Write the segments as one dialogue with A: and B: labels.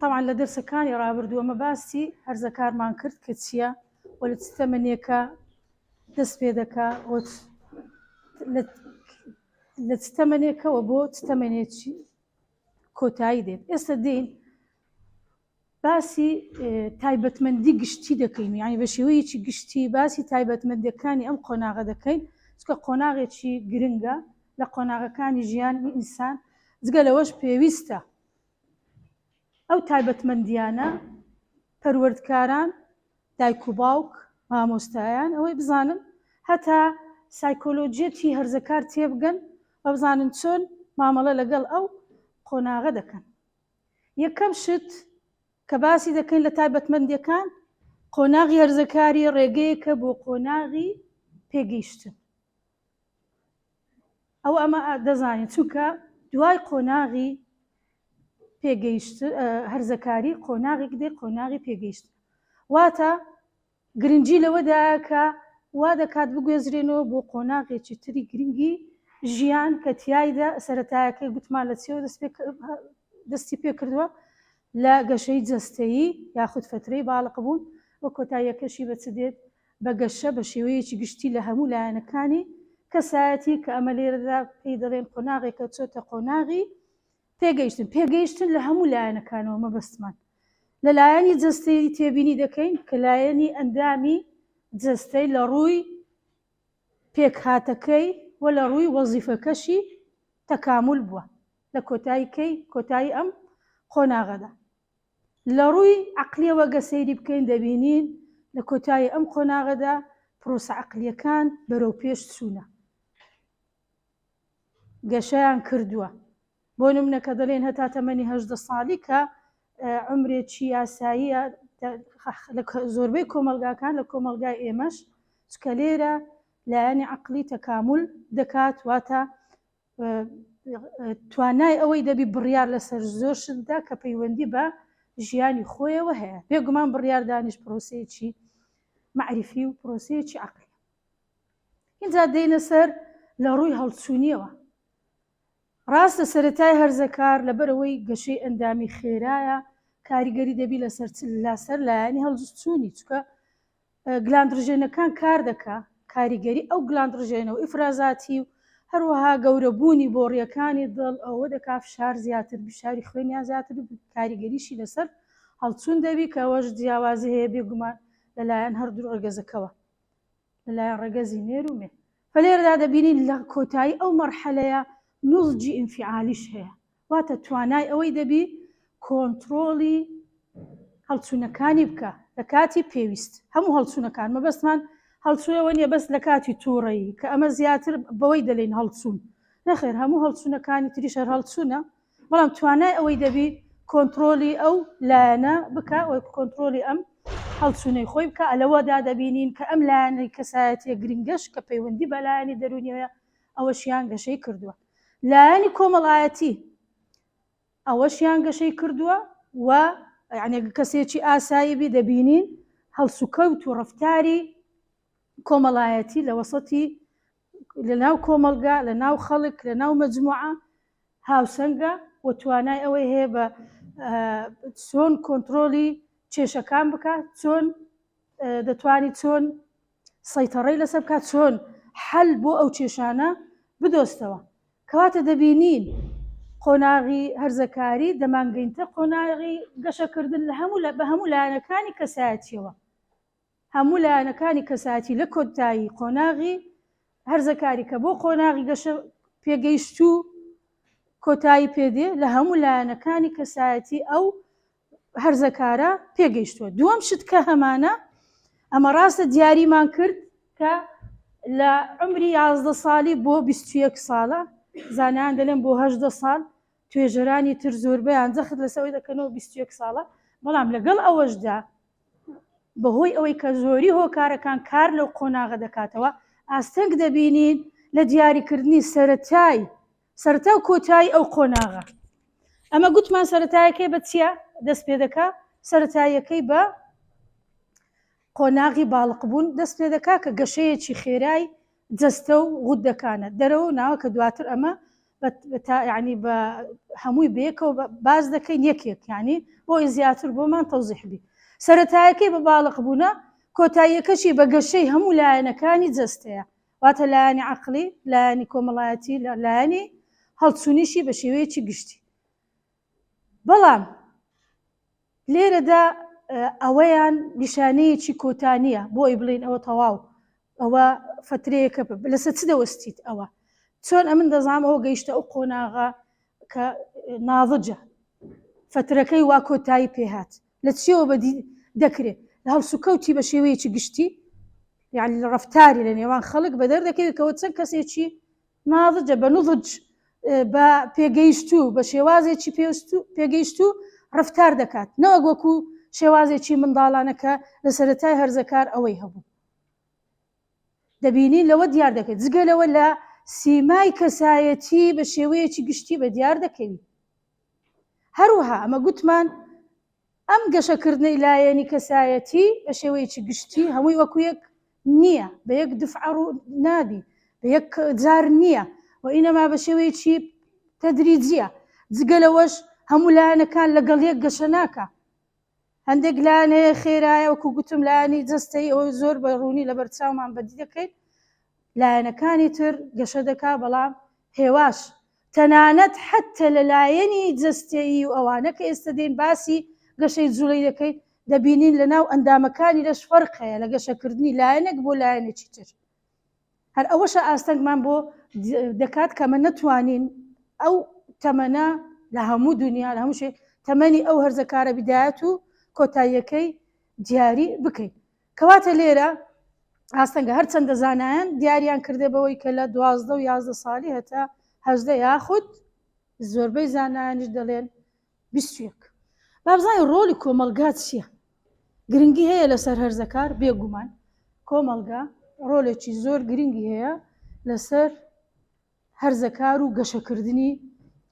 A: طبعا لە دەرسەکانی ڕابردووە مە باسی هەرزەکارمان کرد کە چییە و لە تەمەنێکە دەست پێ دەکا لە تەمەنێکەوە بۆ تەمەنێکی کۆتایی دێت. ئێستا دێن باسی تایبەتمەندی گشتی دەکەین، یعنی بە شێوەیەکی گشتی باسی تایبەتمەندیەکانی ئەم قۆناغە دەکەین، چکە قۆناغێکی گرنگە لە قۆناغەکانی ژیانی ئینسان. جگە لەوەش پێویستە ئەو تایبەتمەندیانە پەروەردکاران، دایک و باوک، مامۆستایان ئەوەی بزانن هەتا سایکۆلۆجیەتی هەرزەکار تێبگەن و بزانن چۆن مامەڵە لەگەڵ ئەو قۆناغە دەکەن. یەکەم شت کە باسی دەکەین لە تایبەتمەندیەکان، قۆناغی هەرزەکاری ڕێگەیەکە بۆ قۆناغی پێگەیشتن. ئەمە دەزانین چونکە دوای قۆناغی پێگەیشت هەرزەکاری قۆناغێک دێ قۆناغی پێگەیشتن. واتە گرنگی لەوەدایە کە وا دەکات بگوێزرێنەوە بۆ قۆناغێکی تری گرنگی ژیان کە تیایدا سەرەتایەکەی گوتمان لە چێوە دەستی پێ کردووە لە گەشەی جەستەیی یاخود فترەی باڵقبوون و کۆتاییەکەشی بە چ دێت بە گەشە بە شێوەیەکی گشتی لە هەموو لایەنەکانی کەسایەتی کە ئەمە لێرەدا پێی دەڵێن قۆناغێکە چۆتە قۆناغی پێگەیشتن. پێگەیشتن لە هەموو لایەنەکانەوە مەبەستمان لە لایەنی جەستەی تێبینی دەکەین کە لایەنی ئەندامی جەستەی لە ڕووی پێکهاتەکەی و لە ڕووی وەزیفەکەشی تەکامل بووە لە کۆتایی ئەم قۆناغەدا. لە ڕووی عەقلیەوە گە سەیری بکەین دەبینین لە کۆتایی ئەم قۆناغەدا پرۆسە عەقلیەکان بەرەو پێش چوونە، گەشەیان کردووە. بۆ نمونە کە دەڵێن هەتا تەمەنی 18 ساڵی کە عمرێکی یاساییە لە زۆربەی کۆمەلگاکان لە کۆمەلگای ئێمەش، چکە لێرە لایەنی عەقلی تەکامل دەکات، واتە توانای ئەوەی دەبی بڕیار لەسەر زۆر شتدا کە پەیوەندی بە ژیانی خۆیەوە هەیە. بێگومان بڕیار دانیش پرۆسەیەکی معریفی و پرۆسەیەکی عەقلی. اینجا دێنە سەر لە ڕووی هەڵچوونیەوە. ڕاستە سەرەتای هەرزەکار لەبەرەوەی گەشەی ئەندامی خێرایە کاریگەری دەبی لەسەر لایەنی هەڵچوونی، چکە گلاندڕژێنەکان کار دەکا کاریگەری ئەو گلاندڕژێنە و ئیفرازاتی و هەروەها گەورەبوونی بۆ ڕێەکانی دڵ ئەوە دەکا فشار زیاتر بشاری خوێنیان زیاتر کاریگەریشی لەسەر هەڵچوون دەبی کە ئەوەش جیاوازی هەیە بێگومان لەلایەن هەردوو ڕێگەزەکەوە لەلایەن ڕێگەزی نێر و مێ. فلێرەدا دەبینین لە کۆتایی ئەو مەرحەلەیە نوڵجی ئینفعالیش هەیە، واتە توانای ئەوەی دەبی کۆنتڕۆڵی هەڵچوونەکانی بکە لە کاتی پێویست. هەموو هەڵچوونەکان مەبەستمان هەڵچوونەوە نیە بەس لە کاتی تووڕەیی کە ئەمە زیاتر بەوەی دەڵێن هەڵچوون، نەخێر هەموو هەڵچوونەکانی تریش هەر هەڵچوونە، بەڵام توانای ئەوەی دەبی کۆنتڕۆلی ئەو لایەنە بکە و کۆنتڕۆلی ئەم هەڵچوونەی خۆی بکە. لەوەدا دەبینین کە ئەم لایەنەی کەسایەتیە گرنگەش کە پەیوەندی بە لایەنی دەرونیەوە ئەوەشیان گەشەی کردووە. لایەنی کۆمەڵایەتی ئەوەشیان گەشەی کردووە و یعنی کەسێکی ئاساییبی دەبینین هەڵسوکەوت و ڕەفتاری کۆمەڵایەتی لە وەسەتی لەناو کۆمەلگا لەناو خەڵک لەناو مەجموعە هاوسەنگە و توانای ئەوەی هەیە بە چۆن کۆنتڕۆلی کێشەکان بکات، چۆن دەتوانێت چۆن سەیتەڕەی لەسەر بکات، چۆن حەل بۆ ئەو کێشانە بدۆستەوە. کەواتە دەبینین قۆناغی هەرزەکاری دەمانگەینتە قۆناغی گەشەکردن بە هەموو لایەنەکانی کەسایەتیەوە. هەموو لایەنەکانی کەسایەتی لە کۆتایی قۆناغی هەرزەکاری کە بۆ قۆناغی گەشە پێگەیشت و کۆتایی پێدێ لە هەموو لایەنەکانی کەسایەتی ئەو هەرزەکارە پێگەیشتووە. دووەم شت کە هەمانە ئەمە ڕاستە دیاریمان کرد کە لە عمری 11 ساڵی بۆ 21 ساڵە، زانایان دەڵێن بۆ 18 ساڵ، توێژەرانی تر زۆربەیان جەخت لەسەوەی دەکەنەوە 21 ساڵە، بەڵام لەگەڵ ئەوەشدا بەهۆی ئەوەی کە زۆری هۆکارەکان کار لەو قۆناغە دەکاتەوە، ئاستەنگ دەبینین لە دیاریکردنی سەرەتا و کۆتایی ئەو قۆناغە. ئەمە گوتمان سەرەتایەکەی بە چیە دەست پێ دەکا؟ سەرەتایەکەی بە قۆناغی باڵقبوون دەست پێ دەکا کە گەشەیەکی خێرای جەستە و غودەکانە دەرەوە ناوە کە دواتر ئەمە يعني بە هەمووی بەیەکەوە باز دەکەین یەکێک یعنی بۆی زیاتر بۆمان تەوزیح بی. سەرەتایەکەی بە باڵق بوونە کۆتاییەکەشی بە گەشەی هەموو لایەنەکانی جەستەیە، واتە لایەنی عەقڵی، لایەنی کۆمەڵایەتی، لایەنی هەڵچوونیشی بە شێوەیەکی گشتی. بەڵام لێرەدا ئەوەیان نیشانەیەکی کۆتانیە بۆی بڵین ئەوە تەواو ئەوە فترەیەکە لەسەر چ دەوەستیت ئەوە چۆن ئەمن دەزانم ئەوە گەیشتە ئەو قۆناغا کە ناضجە فترەکەی وا کۆتایی پێهات لە چیەوە بەدی دەکرێت لە هەڵسوکەوتی بە شێوەیەکی گشتی یعنی لە ڕەفتاری لە نێوان خەڵک بە دەردەکەوێت کەەوە چەند کەسێکی ناضجە بە نوضج بە پێگەیشتوو بە شێوازێکی پێگەیشتوو ڕفتار دەکات نەوەک وەکو شێوازێکی منداڵانەکە لە سەرەتای هەرزەکار ئەوەی هەبوو. دەبینی لەوە دیار دەکەیت جگەلەوە لە سیمای کەسایەتی بە شێوەیەکی گشتی بە دیار دەکەوی. هەروەها ئەمە گوتمان ئەم گەشەکردنەی لایەنی کەسایەتی بە شێوەیەکی گشتی هەمووی وەکو یەک نییە، بە یەک دفعە ڕوو نابی، بە یەک جار نییە و ئینەما بە شێوەیەکی تەدریجیە. جگەلەوەش هەموو لایەنەکان لەگەڵ یەک گەشە ناکە. هەندێک لایەنەیە خێرایە وەکو گوتم لایەنی جەستەی ئەوە زۆر بە ڕوونی لە بەرچاومان بەدی دەکەیت، لایەنەکانی تر گەشە دەکا بەڵام هێواش تەنانەت حتى لە لایەنی جەستەیی و ئەوانە کە ئێستا دێن باسی گەشەی جوڵەی دەکەیت دەبینین لە ناو ئەندامەکانی لەش فەرق هەیە لە گەشەکردنی لایەنێک بۆ لایەنێکی تر. هەر ئەوەشە ئاستەنگمان بۆ دەکات کەمە نەتوانین ئەو تەمەنە لە هەموو دنیا لە هەموو شێ تەمەنی ئەو هەرزەکارە بدایەت و کۆتاییەکەی دیاری بکەین. کەواتە لێرە ئاستەنگە هەرچەندە زانایان دیاریان کردێ بەوەی کە لە 12 و 11 ساڵی هەتا 18 یاخود زۆربەی زانایانیش دەڵێن 21. بابزانین ڕۆلی کۆمەلگا چییە؟ گرنگی هەیە لەسەر هەرزەکار بێگومان کۆمەلگا ڕۆلێکی زۆر گرنگی هەیە لەسەر هەرزەکار و گەشەکردنی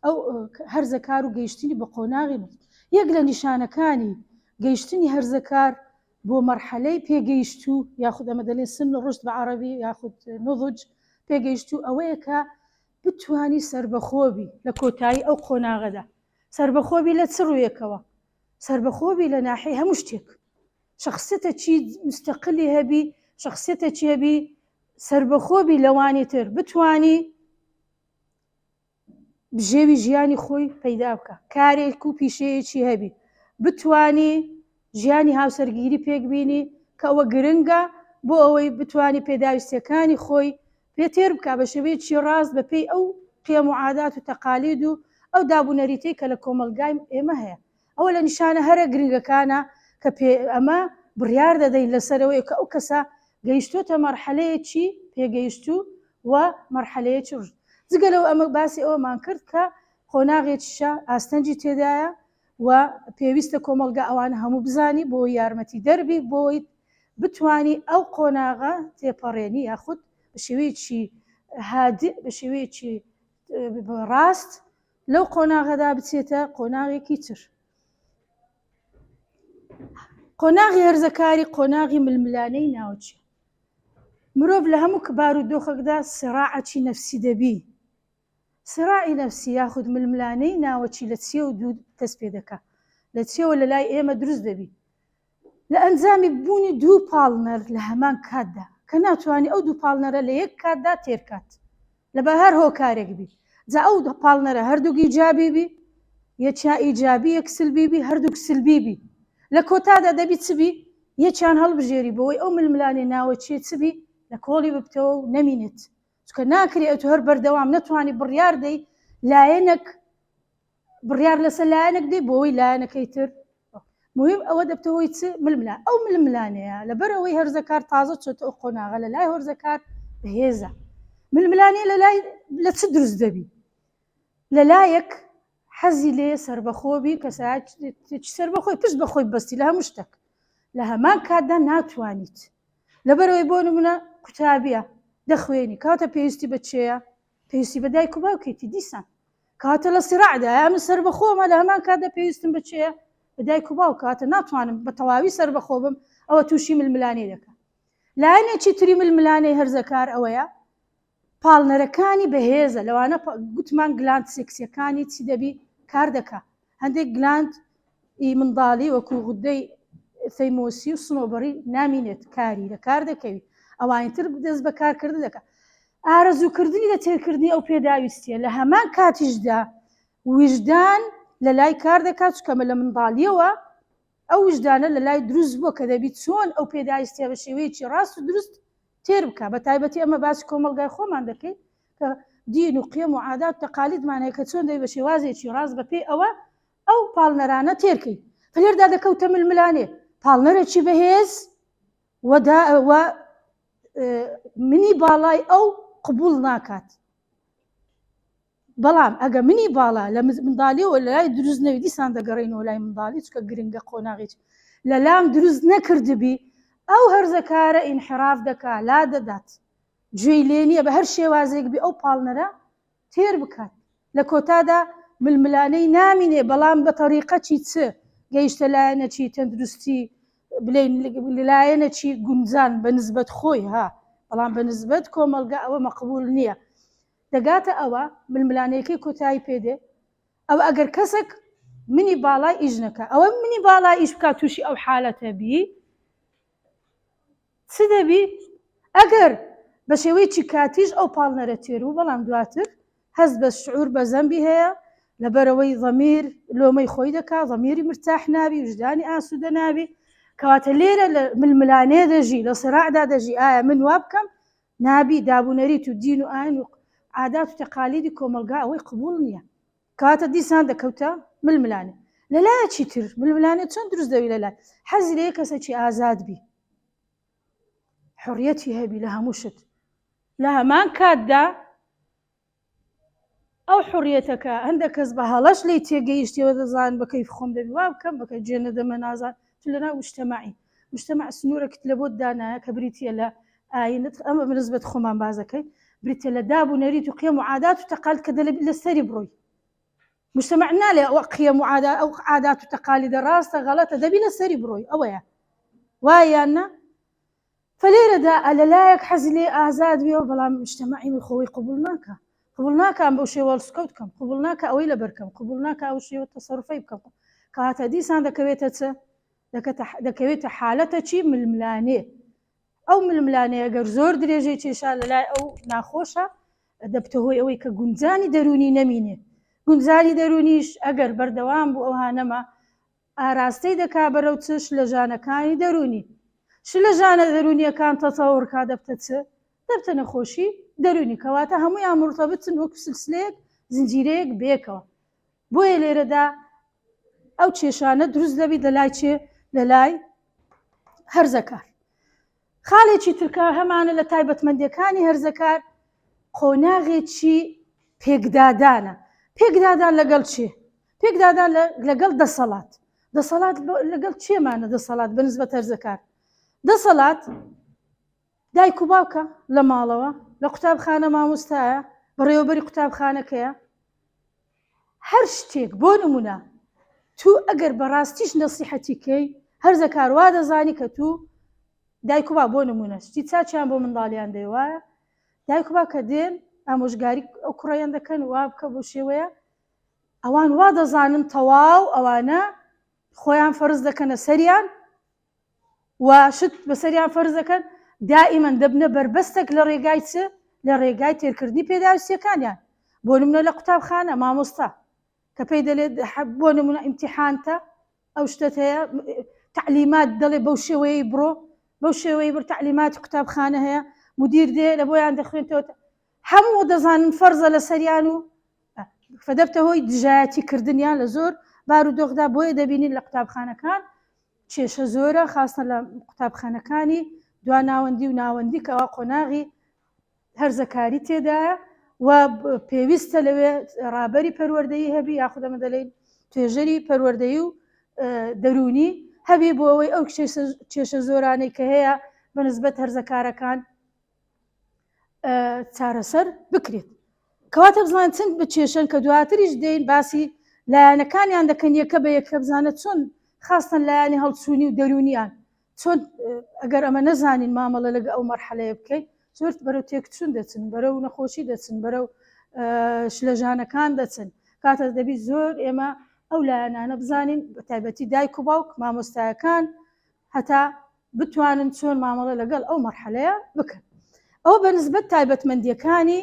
A: ئەو هەرزەکار و گەیشتنی بە قۆناغی نوت. یەک لە نیشانەکانی گەیشتنی هەرزەکار بۆ مەرحەلەی پێگەیشتوو یاخود ئەمە دەڵێن سن ڕشت بە عەرەبی یاخود نضج پێگەیشتوو ئەوەیە کە بتوانی سربەخۆبی لە کۆتایی ئەو قۆناغەدا. سربەخۆبی لە چ ڕوویەکەوە؟ سربەخۆبی لە ناحیەی هەموو شتێک، شخصیتێکی مستەقلی هەبی، شخصیتێکی هەبی سربەخۆبی لەوانی تر بتوانی بژێوی ژیانی خۆی پەیدا بکە، کارێک و پیشەیەکی هەبی، بتوانی ژیانی هاوسەرگیری پێک بینی کە ئەوە گرنگە بۆ ئەوەی بتوانی پێداویستیەکانی خۆی پێتێر بکە بە شێوەیەکی ڕاست بەپێی ئەو قێم و عادات و تەقالید و ئەو دابوونەریتەی کە لە کۆمەلگای ئێمە هەیە. ئەوە لە نیشانە هەرە گرنگەکانە کە ئەمە بڕیار دەدەین لەسەرەوەی کە ئەو کەسە گەیشتوتە مەرحەلەیەکی پێگەیشتوو و مەرحەلەیەکی ڕژ. جگەلەوە ئەمە باسی ئەوەمان کرد کە قۆناغێکیشە ئاستەنجی تێدایە و پێویستە کۆمەلگا ئەوانە هەموو بزانی بۆ یارمەتی دەربی بۆی بتانی ئەو قۆناغە تێپەڕێنی یاخود بە شێوەیەکی هادئ بە شێوەیەکی ڕاست لەو قۆناغەدا بچێتە قۆناغێکی تر. قۆناغی هەرزەکاری قۆناغی ململانەی ناوچێ. مرۆڤ لە هەموو کبار و دۆخێکدا سراعەکی نەفسی دەبی. سراعی نەفسی یاخود ململانەی ناوەچی لە چێ و دوو دەست پێ دەکا، لە چێوە لە لای ئێمە دروست دەبی لە ئەنجامی بوونی دوو پاڵنەر لە هەمان کاتدا کە ناتوانانی ئەو دوو پاڵنەرە لە یەک کاتدا تێرکات لەبە هەر هۆکارێک بی. جا ئەو پاڵنەرە هەردووک ئیجابی بی یەکیان ئیجابی یەک سلبی بی هەردووک سلبی بی لە کۆتادا دەبی چبی یەکیان هەڵبژێری بەوەی ئەو ململانەی ناوەچێ چبی لە کۆڵی ببتەوە و نەمینێت چکە ناکرێت ئەو هەر بەردەوام نەتوانی بڕیار دەی لایەنێک بڕیار لەسەر لایەنێک دەی بۆەوەی لایەنەکەی تر مهم ئەوە دەبتەوەی چ ململان ئەو ململانەیە لەبەر ئەوەی هەرزەکار تازە چۆتە ئەو قۆناغە لە لای هەرزەکار بەهێزە. ململانەیە لە چ دروست دەبی؟ لە لایەک حەزی لێ سربەخۆبی کەسایەکی سربەخۆی پشت بەخۆی بەستی لە هەموو شتێک لە هەمان کاتدا ناتوانیت لەبەرەوەی بۆ نمونە قوتابیە دەخوێنی کاتە پێویستی بە چێیە؟ پێویستی بە دایک و باوکێتی دیسان کاتە لە سیراعدا ئەمە سربەخۆمە لە هەمان کاتدا پێویستم بە چێیە؟ بە دایک و باوک کاتە ناتوانم بە تەواوی سربەخۆ بم ئەوە تووشی ململانەی دەکات. لایەنێکی تری ململانەی هەرزەکار ئەوەیە پاڵنەرەکانی بەهێزە لەوانە گوتمان گلاند سێکسیەکانی چی دەبی کار دەکا هەندێک گلاند منداڵی وەکو غودەی تەیمۆسی و سنۆبەری نامینێت کاری لە کار دەکەوی ئەوانتر دەست بە کارکردن دەکات ئارەزووکردنی لە تێرکردنی ئەو پێداویستیە لە هەمان کاتیشدا وجدان لە لای کار دەکات چکەمە لە منداڵیەوە ئەو وجدانە لە لای دروست بووە کە دەبیت چۆن ئەو پێداویستیە بە شێوەیەکی ڕاست و دروست تێر بکە بە تایبەتی ئەمە باسی کۆمەلگای خۆمان دەکەیت کە دین و قیەم و عادات و تەقالیدمان هەیە کە چۆن دەبێت بە شێوازێکی ڕاست بەپێی ئەو پاڵنەرانە تێرکەی فلێردا دەکەوتە ململانێ پاڵنەرێکی بەهێز منی باڵای ئەو قبول ناکات بەڵام ئەگە منی باڵا لە منداڵیەوە لە لای دروست نەوی دیسان دەگەڕێنەوە لای منداڵی چکە گرنگە قۆناغیچ لە لام دروست نەکردبی ئەو هەرزەکارە ئینحراف دەکا لا دەدات گوێی لێ نییە بە هەر شێوازێک بی ئەو پاڵنەرە تێر بکات لە کۆتادا ململانەی نامینێ بەڵام بە تەریقەتی چ گەیشتە لایەنەکی تەندروستی بڵێن لایەنەکی گونجان بە نسبەت خۆی ها بەڵام بە نسبەت کۆمەلگا ئەوە مەقبول نییە دەگاتە ئەوە ململانەیەکەی کۆتایی پێدێ ئەو ئەگەر کەسێک منی باڵای ئیش نەکە ئەوە منی باڵای ئیش بکات تووشی ئەو حالەتە بی چ دەبی ئەگەر بە شێوەیەکی کاتیش ئەو پاڵنەرە تێر و بەڵام دواتر هەست بە شعور بە زەمبی هەیە لەبەرەوەی ضەمیر لۆمەی خۆی دەکا ضەمیری مرتاح نابی وجدانی ئاسوودە نابی کەواتە لێرە لە ململانێ دەژی لە سراعدا دەژی ئایا من وا بکەم نابی دابوونەریت و دین و ئاین و عادات و تەقالیدی کۆمەلگا ئەوەی قبول نییە کەواتە دیسان دەکەوتە ململانێ لەلایەکی تر ململانێ چۆن دروست دەوی لەلای حەزی لە یە کەسێکی ئازاد بی حڕیەتی هەبی لە هەموو شت لە هەمان کاتدا ئەو حڕیەتەکە هەندێک کەس بە هەڵەش لی تێگەیشتیەوە دەزان بە کەیف خۆم دەبی وا بکەم بەکە جێنە دەمە نازان لەناو مجتەماعی سنوورێکت لە بۆ دانایە کە بریتە لە ئاینت ئەمە بنسبەت خۆمان بازەکەی بریتە لە دابوونەریت و قیەم و عادات و تەقالید کە دەبێت لەسەری بڕۆی مجتەماع نالێ ئەو قیەم و عادات و تەقالیدە ڕاستە غەڵەتە دەبی لەسەری بڕۆی ئەوەیە وایە نا فلێرەدا لەلایەک حەزی لێ ئازاد بێەوە بەڵام مجتەماعی من خۆی قبول ناکەم بەو شێوە سکەوت بکەم قبول ناکە ئەوەی لەبەرکەم قبول ناکە ئەو شێوە تەسەڕفەی بکەم کەواتە دیسان دەکەوێتە چ دەکەوێتە حالەتە چی ململانێ ئەو ململانەیە گەر زۆر درێژەی کێشا لەلای ئەو ناخۆشە دەبتە هۆی ئەوەی کە گونجانی دەرونی نەمینێ گونجانی دەرونیش ئەگەر بەردەوام بوو ئەو هانەمە ئاراستەی دەکا بەرەو چش لە ژانەکانی دەرونی لە ژانە دەرونیەکان تەتەوڕکا دەبتە چ دەبتە نەخۆشی دەرونی کەواتە هەموویان مرتەبطن وەکو سلسلەیەک زنجیرەیەک بێکەوە بۆیە لێرەدا ئەو کێشانە دروست دەبی لەلای چێ لەلای هەرزەکار خاڵێکی ترکە هەمانە لە تایبەتمەندیەکانی هەرزەکار قۆناغێکی پێکدادانە پێکدادان لەگەڵ چێ پێکدادان لەگەڵ دەسەڵات لەگەڵ چێمانە دەسەڵات بەنسبەت هەرزەکار دەسەڵات دایک و باوکە لە ماڵەوە لە قوتابخانە مامۆستایە بەڕێوەبەری قوتابخانەکەیە هەر شتێک بۆ نمونە تو ئەگەر بەڕاستیش نەسیحەتیکەی هەرزەکار وا دەزانی کە تو دایک و با بۆ نمونە شتی چاچیان بۆ منداڵیان دەیوایە دایک و با کە دێن ئامۆژگاری ئەو کوڕیان دەکەن وا بکە بۆ شێوەیە ئەوان وا دەزانن تەواو ئەوانە خۆیان فەرز دەکەنە سەریان و شت بەسەریان فەرز دەکەن دائیمەن دەبنە بربەستێک لە ڕێگای چ لە ڕێگای تێرکردنی پێداویستیەکانیان بۆ نمونە لە قوتابخانە مامۆستا کە پێی دەڵێت بۆ نمونە ئیمتیحانتە ئەو شتت هەیە تعلیمات دەڵێ بەو شێوەیە بڕۆ بەو شێوەیە بڕ تعلیماتی قوتابخانە هەیە مدیر دێ لە بۆیان دەخوێنێتەوە هەموو دەزانن فەرزە لە سەریان و فەدەبتە هۆی دژایەتی کردنیان لە زۆر بارودۆخدا بۆیە دەبینین لە قوتابخانەکان کێشە زۆرە خاستە لە قوتابخانەکانی دوا ناوەندی و ناوەندی کەوا قۆناغی هەرزەکاری تێدایە و پێویستە لەوێ ڕابەری پەروەردەیی هەبی یاخودەمە دەڵێن توێژەری پەروەردەیی و دەرونی هەبی بۆ ئەوەی ئەو کێشە زۆرانەی کە هەیە بەنسبەت هەرزەکارەکان چارەسەر بکرێت کەواتە بزانین چەند بە کێشەن کە دواتریش دێین باسی لایەنەکانیان دەکەن یەکە بە یەکە بزانێت چۆن خاستن لایەنی هەڵچوونی و دەرونیان چۆن ئەگەر ئەمە نەزانین مامەڵە لەگە ئەو مەرحەلەیە بکەین زۆر بەرەو تێکچوون دەچن، بەرەو نەخۆشی دەچن، بەرەو شلەژانەکان دەچن. کاتە دەبی زۆر ئێمە ئەو لایەنانە بزانین، بە تایبەتی دایک و باوک، مامۆستایەکان هەتا بتوانن چۆن مامەڵە لەگەڵ ئەو مەرحەلەیە بکەن. ئەو بەنسبەت تایبەتمەندیەکانی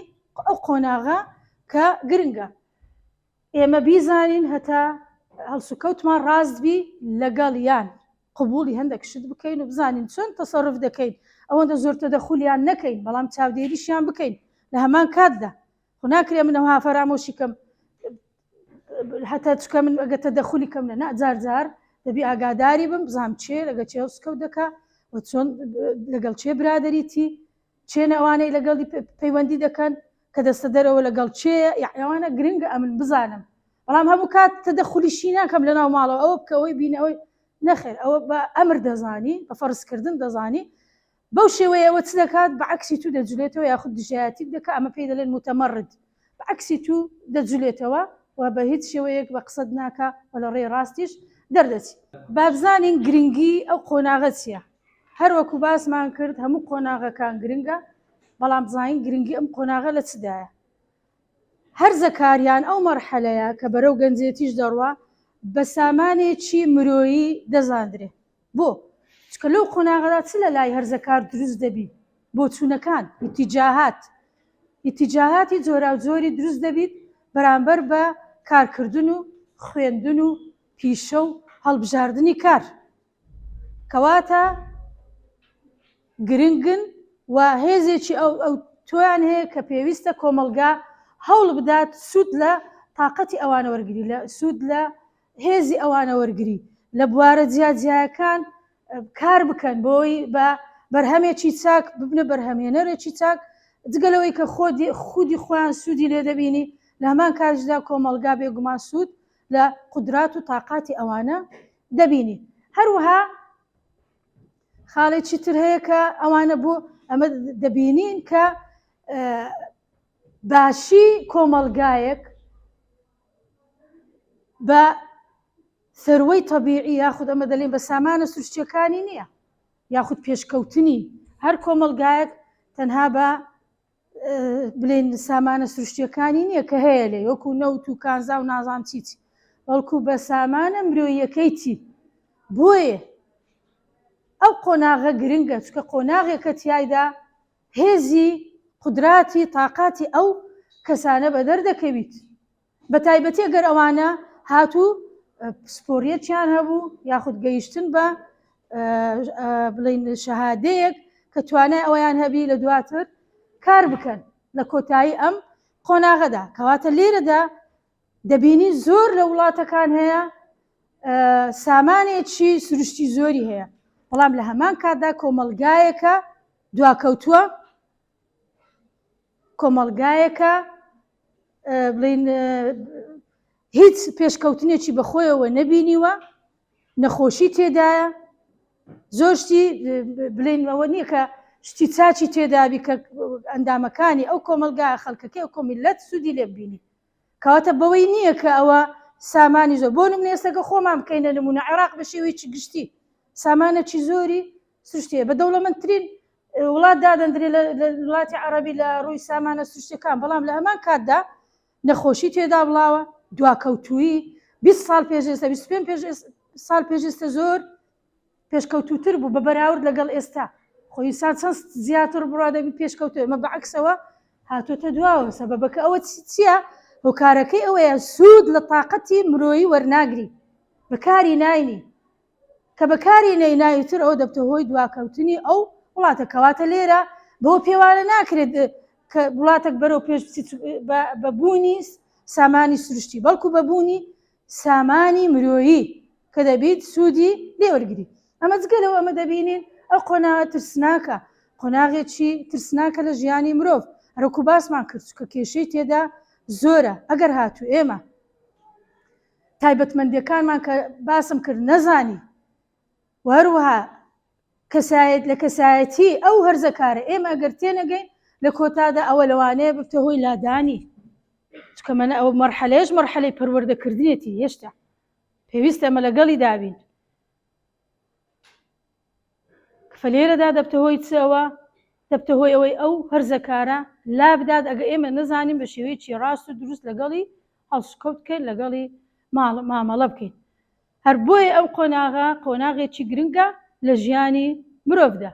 A: ئەو قۆناغە کە گرنگە ئێمە بیزانین هەتا هەڵسوکەوتمان ڕاستبی لەگەڵ یان قبولی هەندێک شت بکەین و بزانین چۆن تەسەڕف دەکەین، ئەوەندە زۆر تەدەخولیان نەکەین، بەڵام چاودێریشیان بکەین لە هەمان کاتدا. خۆ ناکرێ منەوە فەرامۆشی کەم هەتا چکە من ئەگە تەدەخولی کەم لە جار جار دەبی ئاگاداری بم، بزانم چێ لەگە چێ هەڵسوکەوت دەکا و چۆن لەگەڵ چێ برادەریتی، چێن ئەوانەی لەگەڵی پەیوەندی دەکەن کە دەستە دەرەوە لەگەڵ چێە، ئەوانە گرنگە ئەمن بزانم. بەڵام هەموو کات تەدەخولیشی ناکەم لە ناو ماڵەوە، ئەوە بکەوەی بینەوەی نەخێر، ئەوە بە ئەمر دەزانی، بە فەرزکردن دەزانی. بەو شێوەیە ئەوە چ دەکات؟ بەعکسی تو دەجولێتەوە، یاخود دژایەتی دەکات، ئەمە پێی دەڵێن متەمەڕد، بەعکسی تو دەجولێتەوە و بە هیچ شێوەیەک بە قسەت ناکە و لە ڕێی ڕاستیش دەردەچی. با بزانین گرنگی ئەو قۆناغە چییە. هەر وەکو باسمان کرد هەموو قۆناغەکان گرنگە، بەڵام بزانین گرنگی ئەم قۆناغە لە چدایە. هەر زەکاریان ئەو مەرحەلەیە کە بەرەو گەنجێتیش دەڕوا بە سامانێکی مرۆیی دەزاندرێ. بۆ چکە لەو قۆناغەدا چ لە لای هەر زەکار دروست دەبی؟ بۆ چوونەکان ئیتیجاهاتی جۆرا و جۆری دروست دەبیت بەرامبەر بە کارکردن و خوێندن و پیشە و هەڵبژاردننی کار، کەواتە گرنگن و هێزێکی ئەو تۆیان هەیە کە پێویستە کۆمەلگا هەوڵ بدات سوود لە تااقەتی ئەوانە وەرگری، لە سوود لە هێزی ئەوانە وەرگری، لە بوارە جیاجیاکان کار بکەن بۆی بە بەرهەمێکی چاک ببنە بەرهەمێنەرێکی چاک، جگەلەوەی کە خودی خۆیان سوودی لێ دەبینی، لە هەمان کاتژدا کۆمەلگا بێگومان سوود لە قودرات و تااقاتی ئەوانە دەبینی. هەروەها خاڵێکی تر هەیە کە ئەوانە بۆ ئەمە دەبینین کە باشی کۆمەلگایەک بە سەروەی تەبیعی یاخود ئەمە دەڵێن بە سامانە سروشتیەکانی نییە، یاخود پێشکەوتنی هەر کۆمەلگایەک تەنها بە بڵێن سامانە سروشتیەکانی نییە کە هەیە لێ وەکو نەوت و کانزا و نازان چیچی، بەڵکو بە سامانە مرۆییەکەیتی. بۆیە ئەو قۆناغە گرنگە، چکە قۆناغێکە تیایدا هێزی قودراتی تااقاتی ئەو کەسانە بە دەردەکەویت، بە تایبەتی ئەگەر ئەوانە هاتوو پسپۆریەتیان هەبوو یاخود گەیشتن بە بڵین شەهادەیەک کە توانای ئەویان هەبی لە دواتر کار بکەن لە کۆتایی ئەم قۆناغەدا. کەواتە لێرەدا دەبینی زۆر لە وڵاتەکان هەیە سامانێکی سروشتی زۆری هەیە، بەڵام لە هەمان کاتدا کۆمەلگایەکە دواکەوتووە، کۆمەلگایەکە بڵین هیچ پێشکەوتنێکی بەخۆیەوە نەبینیوە، نەخۆشی تێدایە، زۆر شتی بڵین ئەوە نییە کە شتی چاچی تێدابی کە ئەندامەکانی ئەو کۆمەلگایە خەڵکەکەی ئەو کۆمیلەت سوودی لێ ببینی. کەواتە بەوەی نییە کە ئەوە سامانی زۆر بۆ نمونە ئێستاکە خۆمان بکەینە نمونە عێراق بە شێوەیەکی گشتی سامانێکی زۆری سروشتیە، بە دەوڵەمەندترین وڵات دادەندرێت لە وڵاتی عەرەبی لە ڕووی سامانە سروشتیەکان، بەڵام لە هەمان کاتدا نەخۆشی تێدا بڵاوە، دواکەوتووی 20 ساڵ پێش ئێستا 25 ساڵ پێش ئێستا زۆر پێشکەوتوتر بوو بە بەراورد لەگەڵ ئێستا. خۆی ئینسان چەند زیاتر بڕادەبی پێشکەوتووە، ئەمە بەعکسەوە هاتوۆتە دواوە. سەبەبەکە ئەوە چییە؟ هۆکارەکەی ئەوەیە سوود لە تااقەتی مرۆیی وەرناگری، بەکاری ناینی، کە بەکاری نەیناویتر ئەوە دەبتە هۆی دواکەوتنی ئەو وڵاتە. کەواتە لێرە بەوە پێوانە ناکرێت کە وڵاتێک بەرەو پێش بەبوونی سامانی سروشتی، بەڵکو بەبوونی سامانی مرۆیی کە دەبیت سوودی لێوەرگری. ئەمە جگەلەوە ئەمە دەبینین ئەو قۆناغە ترسناکە، قۆناغێکی ترسناکە لە ژیانی مرۆڤ. هەروەکو باسمان کرد کە کێشەی تێدا زۆرە. ئەگەر هاتوو ئێمە تایبەتمەندیەکانمان کە باسم کرد نەزانی، وهەروەها لە کەسایەتی ئەو هەرزەکارە ئێمە ئەگەر تێنەگەین لە کۆتادا ئەوە لەوانەیە ببتە هۆی لادانی، چکە منە ئەو مەرحەلەیەش مەرحەلەی پەروەردەکردنێتی هێشتا پێویستە ئەمە لەگەڵی دابین. فلێرەدا دەبتە هۆی چەوە دەبتە هۆی ئەوەی ئەو هەرزەکارە لا بدات ئەگە ئێمە نەزانین بە شێوەیەکی ڕاست و دروست لەگەڵی هەڵسوکەوت بکەین لەگەڵی مامەڵە بکەین. هەر بۆیە ئەم قۆناغێکی گرنگە لە ژیانی مرۆڤدا.